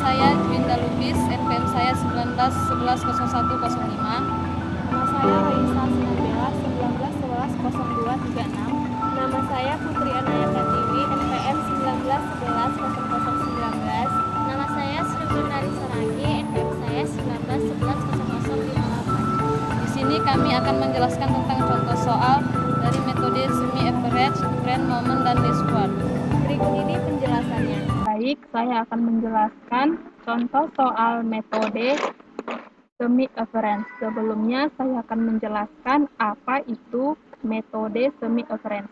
saya Dwinda Lubis, NPM saya 19110105. Nama saya Raisa Sinabela 19110236. Nama saya Putri Anaya Pratiwi, NPM 19110019. Nama saya Sri Gurnari Saragi, NPM saya 19110058. Di sini kami akan menjelaskan tentang contoh soal dari metode semi average, grand, moment, dan least square. Berikut ini penjelasannya. Baik, saya akan menjelaskan contoh soal metode semi average. Sebelumnya saya akan menjelaskan apa itu metode semi average.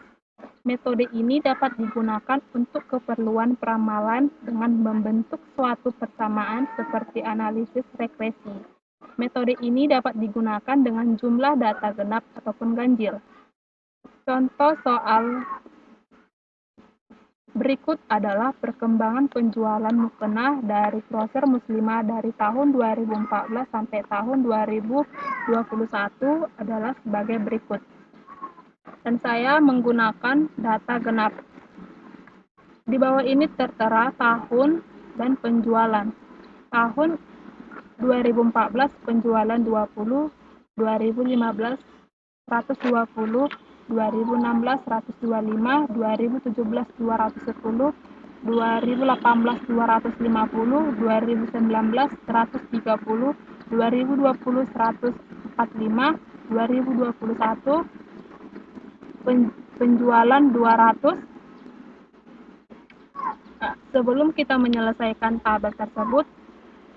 Metode ini dapat digunakan untuk keperluan peramalan dengan membentuk suatu persamaan seperti analisis regresi. Metode ini dapat digunakan dengan jumlah data genap ataupun ganjil. Contoh soal berikut adalah perkembangan penjualan mukena dari Grosir Muslimah dari tahun 2014 sampai tahun 2021 adalah sebagai berikut. Dan saya menggunakan data genap. Di bawah ini tertera tahun dan penjualan. Tahun 2014 penjualan 20, 2015 120, 2016 125, 2017 210, 2018 250, 2019 130, 2020 145, 2021 penjualan 200. Sebelum kita menyelesaikan tabel tersebut,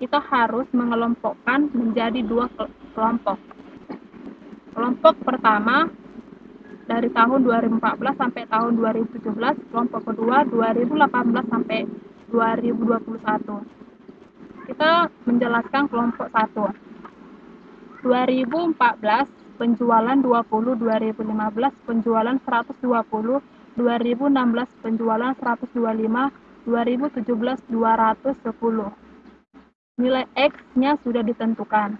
kita harus mengelompokkan menjadi dua kelompok. Kelompok pertama dari tahun 2014 sampai tahun 2017, kelompok kedua 2018 sampai 2021. Kita menjelaskan kelompok 1. 2014 penjualan 20, 2015 penjualan 120, 2016 penjualan 125, 2017 210. Nilai X-nya sudah ditentukan.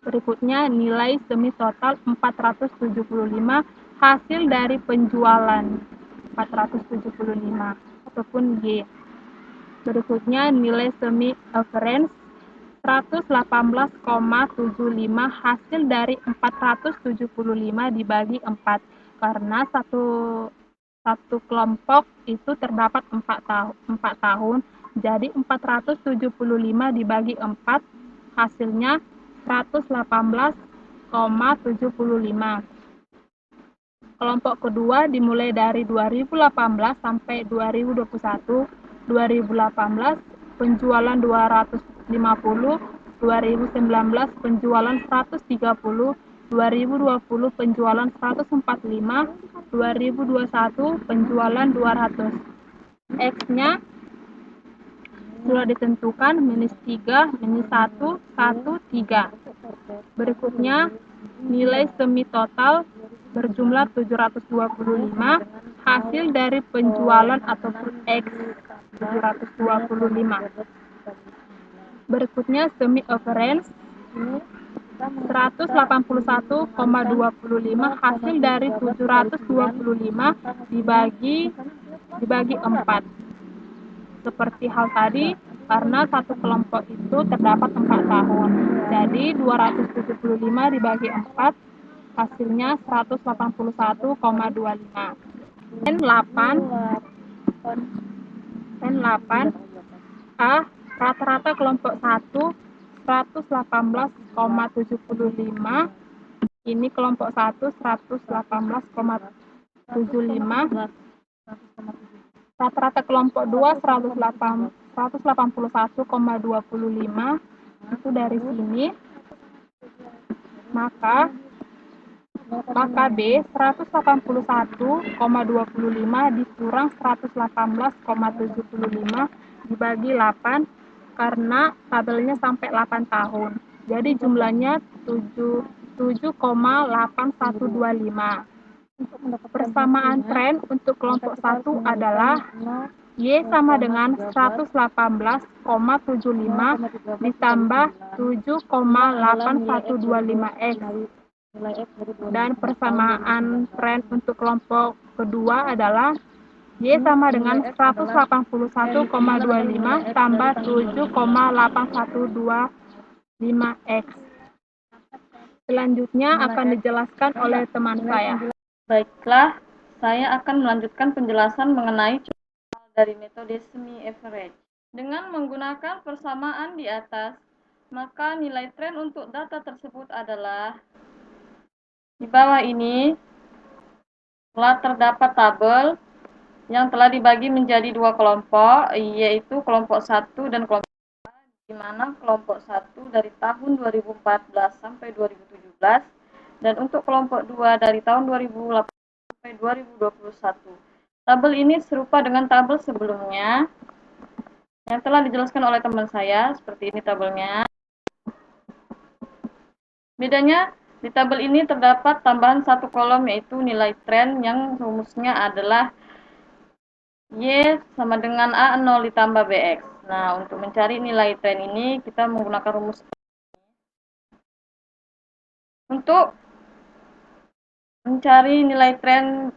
Berikutnya nilai semi total 475 hasil dari penjualan 475 ataupun Y. Berikutnya nilai semi average 118,75 hasil dari 475 dibagi 4 karena satu kelompok itu terdapat 4 tahun, jadi 475 dibagi 4 hasilnya 118,75. Kelompok kedua dimulai dari 2018 sampai 2021. 2018 penjualan 250, 2019 penjualan 130, 2020 penjualan 145, 2021 penjualan 200. X-nya sudah ditentukan -3, -1, 1, 3. Berikutnya nilai semi total berjumlah 725 hasil dari penjualan ataupun X 725. Berikutnya semi average 181,25 hasil dari 725 dibagi 4. Seperti hal tadi, karena satu kelompok itu terdapat 4 tahun. Jadi 275 dibagi 4 hasilnya 181,25. N8 A rata-rata kelompok 1 118,75. Ini kelompok 1 118,75. Rata-rata kelompok 2 181,25. Itu dari sini. Maka B 181,25 dikurang 118,75 dibagi 8 karena tabelnya sampai 8 tahun. Jadi jumlahnya 7,8125. Persamaan tren untuk kelompok 1 adalah Y sama dengan 118,75 ditambah 7,8125X. Dan persamaan tren untuk kelompok kedua adalah Y sama dengan 181,25 tambah 7,8125X. Selanjutnya akan dijelaskan oleh teman saya. Baiklah, saya akan melanjutkan penjelasan mengenai contoh dari metode semi-average. Dengan menggunakan persamaan di atas, maka nilai tren untuk data tersebut adalah di bawah ini telah terdapat tabel yang telah dibagi menjadi dua kelompok, yaitu kelompok 1 dan kelompok 2, di mana kelompok 1 dari tahun 2014 sampai 2017 dan untuk kelompok 2 dari tahun 2008 sampai 2021. Tabel ini serupa dengan tabel sebelumnya yang telah dijelaskan oleh teman saya, seperti ini tabelnya. Bedanya, di tabel ini terdapat tambahan satu kolom, yaitu nilai tren yang rumusnya adalah Y sama dengan A0 ditambah BX. Nah, untuk mencari nilai tren ini, kita menggunakan rumus. Untuk mencari nilai tren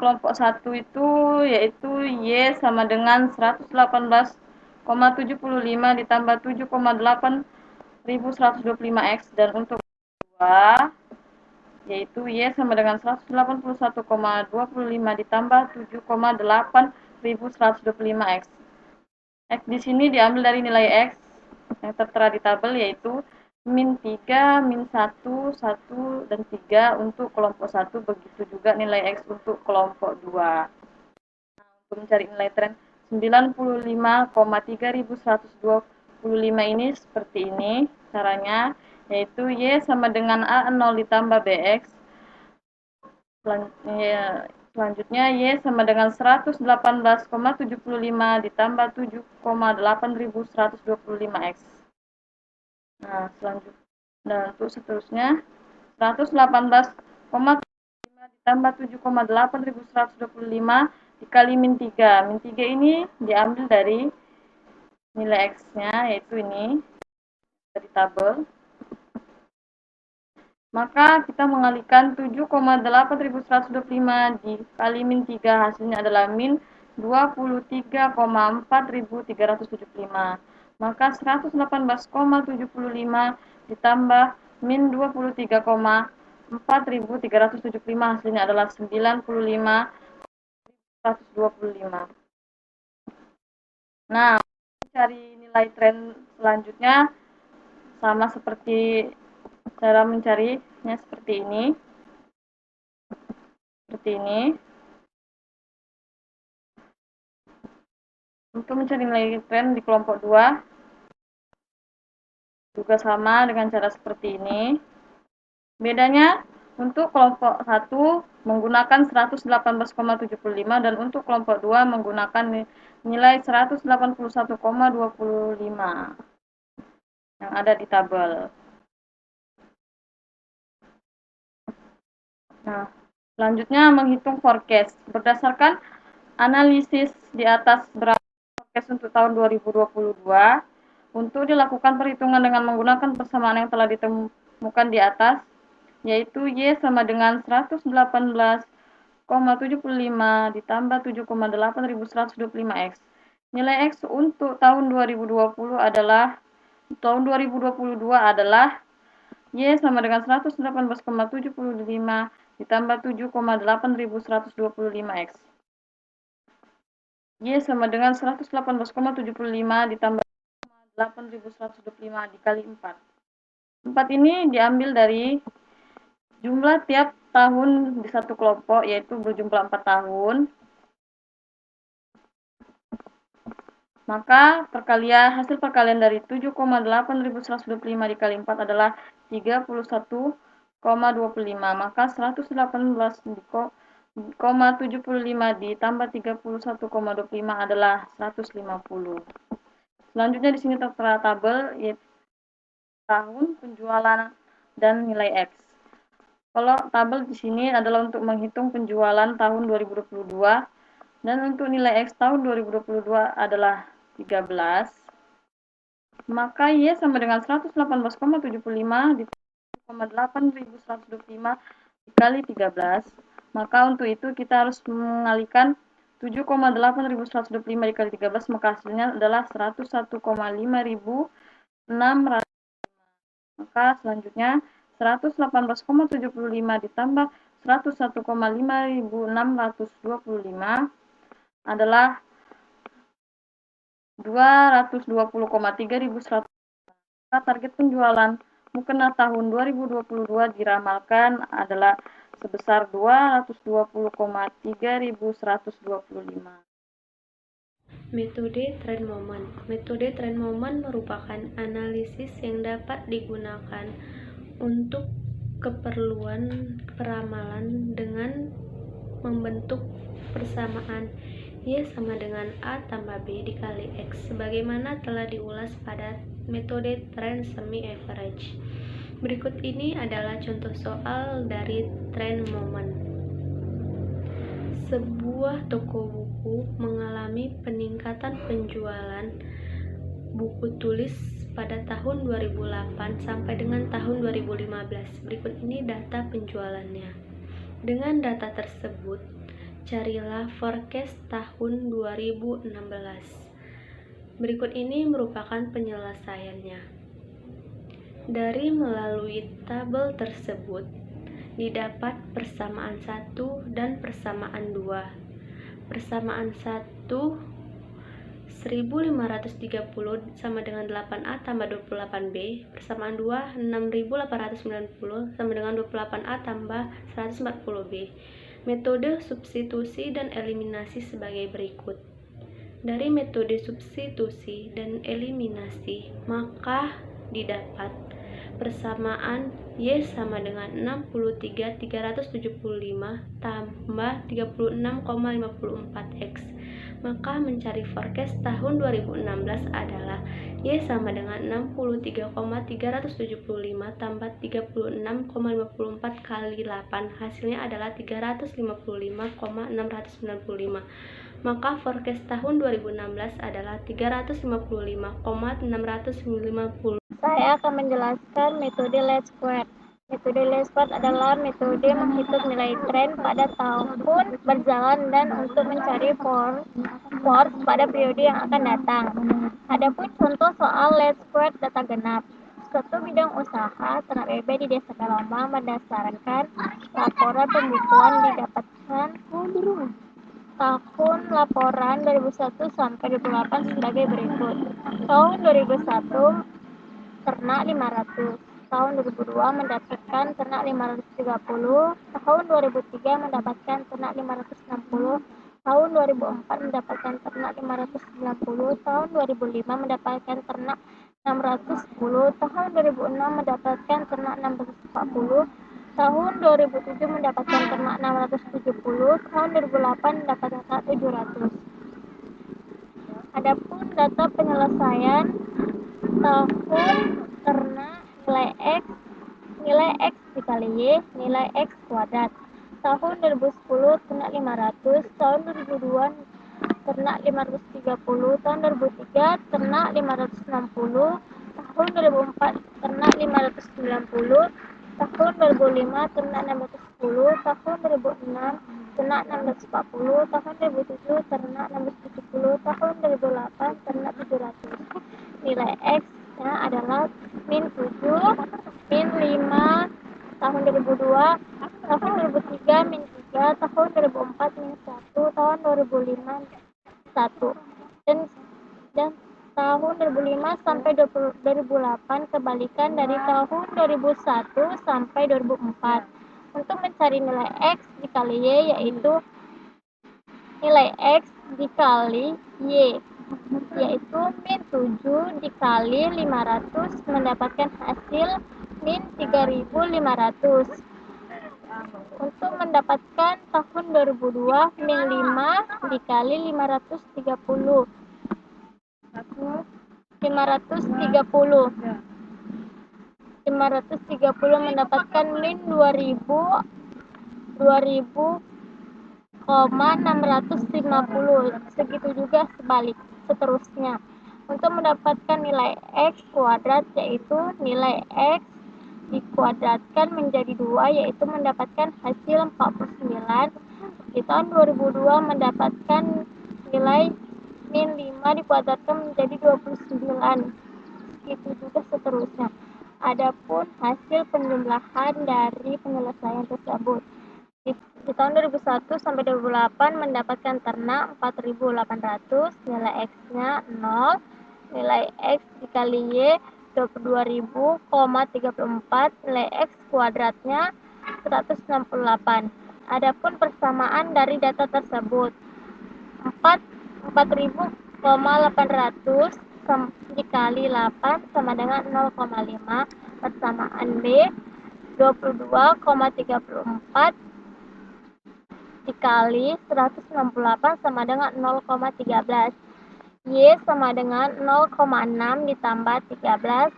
kelompok 1 itu, yaitu Y sama dengan 118,75 ditambah 7,8125X. Dan untuk 2, yaitu Y sama dengan 181,25 ditambah 7,8125X. X di sini diambil dari nilai X yang tertera di tabel, yaitu min 3, min 1, 1, dan 3 untuk kelompok 1, begitu juga nilai X untuk kelompok 2. Nah, untuk mencari nilai tren 95,3125 ini seperti ini caranya, yaitu Y sama dengan A0 ditambah BX. Selanjutnya Y sama dengan 118,75 ditambah 7,8125X. Nah, selanjutnya untuk seterusnya 118,75 ditambah 7,8125 dikali min 3. Min 3 ini diambil dari nilai X-nya, yaitu ini dari tabel. Maka kita mengalihkan 7,8125 dikali min 3, hasilnya adalah min 23,4375. Maka 118,75 ditambah min 23,4375, hasilnya adalah 95,125. Nah, mencari nilai tren selanjutnya sama seperti cara mencarinya seperti ini. Untuk mencari nilai tren di kelompok 2 juga sama dengan cara seperti ini. Bedanya, untuk kelompok 1 menggunakan 118,75 dan untuk kelompok 2 menggunakan nilai 181,25 yang ada di tabel. Nah, selanjutnya menghitung forecast. Berdasarkan analisis di atas berapa forecast untuk tahun 2022, untuk dilakukan perhitungan dengan menggunakan persamaan yang telah ditemukan di atas, yaitu Y sama dengan 118,75 ditambah 7,8125X. Nilai X untuk tahun 2022 adalah Y sama dengan 118,75 ditambah 7,8125X. Y sama dengan 118,75 ditambah 8125 dikali 4. 4 ini diambil dari jumlah tiap tahun di satu kelompok, yaitu berjumlah 4 tahun. Maka hasil perkalian dari 7,8125 dikali 4 adalah 31,25. Maka 118,75 ditambah 31,25 adalah 150. Selanjutnya di sini tertera tabel, yaitu tahun, penjualan, dan nilai X. Kalau tabel di sini adalah untuk menghitung penjualan tahun 2022 dan untuk nilai X tahun 2022 adalah 13. Maka Y sama dengan 118,75 ditambah 8125 dikali 13. Maka untuk itu kita harus mengalihkan 7,8.125 dikali 13, maka hasilnya adalah 101,5.600. Maka selanjutnya 118,75 ditambah 101,5.625 adalah 220,3.100. Target penjualan mukena tahun 2022 diramalkan adalah sebesar 220,3.125. Metode trend moment. Metode trend moment merupakan analisis yang dapat digunakan untuk keperluan peramalan dengan membentuk persamaan Y sama dengan A tambah B dikali X, sebagaimana telah diulas pada metode trend semi-average. Berikut ini adalah contoh soal dari trend moment. Sebuah toko buku mengalami peningkatan penjualan buku tulis pada tahun 2008 sampai dengan tahun 2015. Berikut ini data penjualannya. Dengan data tersebut, carilah forecast tahun 2016. Berikut ini merupakan penyelesaiannya. Dari melalui tabel tersebut, didapat persamaan 1 dan persamaan 2. Persamaan 1 1530 sama dengan 8A tambah 28B. Persamaan 2 6890 sama dengan 28A tambah 140B. Metode substitusi dan eliminasi sebagai berikut. Dari metode substitusi dan eliminasi, maka didapat persamaan Y sama dengan 63.375 tambah 36,54X. Maka mencari forecast tahun 2016 adalah Y sama dengan 63,375 tambah 36,54 kali 8. Hasilnya adalah 355,695. Maka forecast tahun 2016 adalah 355,650. Saya akan menjelaskan metode least squared. Metode least squared adalah metode menghitung nilai tren pada tahun berjalan dan untuk mencari force pada periode yang akan datang. Adapun contoh soal least squared data genap. Suatu bidang usaha ternak bebek di Desa Kalombang berdasarkan laporan pembukuan didapatkan tahun laporan 2001 sampai 2008 sebagai berikut. Tahun 2001 ternak 500, tahun 2002 mendapatkan ternak 530, tahun 2003 mendapatkan ternak 560, tahun 2004 mendapatkan ternak 590, tahun 2005 mendapatkan ternak 610, tahun 2006 mendapatkan ternak 640, tahun 2007 mendapatkan ternak 670, tahun 2008 mendapatkan ternak 700. Adapun data penyelesaian tahun ternak nilai X dikali Y nilai X kuadrat. Tahun 2010 ternak 500, tahun 2002 ternak 530, tahun 2003 ternak 560, tahun 2004 ternak 590, tahun 2005 ternak 610, tahun 2006 ternak 640, tahun 2007 ternak 670, tahun 2008 ternak 700. Nilai X-nya adalah min 7, min 5, tahun 2002, tahun 2003 min 3, tahun 2004 min 1, tahun 2005 1, dan tahun 2005 sampai 2008 kebalikan dari tahun 2001 sampai 2004. Untuk mencari nilai X dikali Y yaitu nilai X dikali Y yaitu min 7 dikali 500 mendapatkan hasil min 3.500. Untuk mendapatkan tahun 2002 min 5 dikali 530 mendapatkan min 2000,650. Segitu juga seterusnya. Untuk mendapatkan nilai X kuadrat yaitu nilai X dikuadratkan menjadi 2 yaitu mendapatkan hasil 49 Di tahun 2002 mendapatkan nilai min 5 dikuadratkan menjadi 29. Begitu juga seterusnya. Adapun hasil penjumlahan dari penyelesaian tersebut. Di tahun 2001 sampai 2008 mendapatkan ternak 4.800, nilai X-nya 0, nilai X dikali Y 22.000,34, nilai X kuadratnya 168. Adapun persamaan dari data tersebut, 4.800 dikali 8 sama dengan 0,5, persamaan B 22,34 dikali 168 sama dengan 0,13. Y sama dengan 0,6 ditambah 13.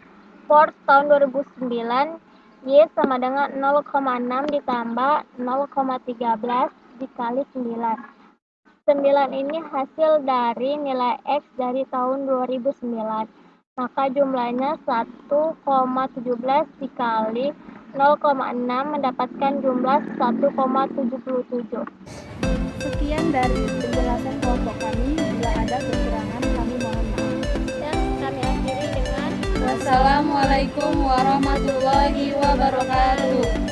For tahun 2009, Y sama dengan 0,6 ditambah 0,13 dikali 9. 9 ini hasil dari nilai X dari tahun 2009. Maka jumlahnya 1,17 dikali 0,6 mendapatkan jumlah 1,77. Sekian dari penjelasan kelompok kami. Bila ada kekurangan, kami mohon maaf. Dan kami akhiri dengan Wassalamualaikum warahmatullahi wabarakatuh.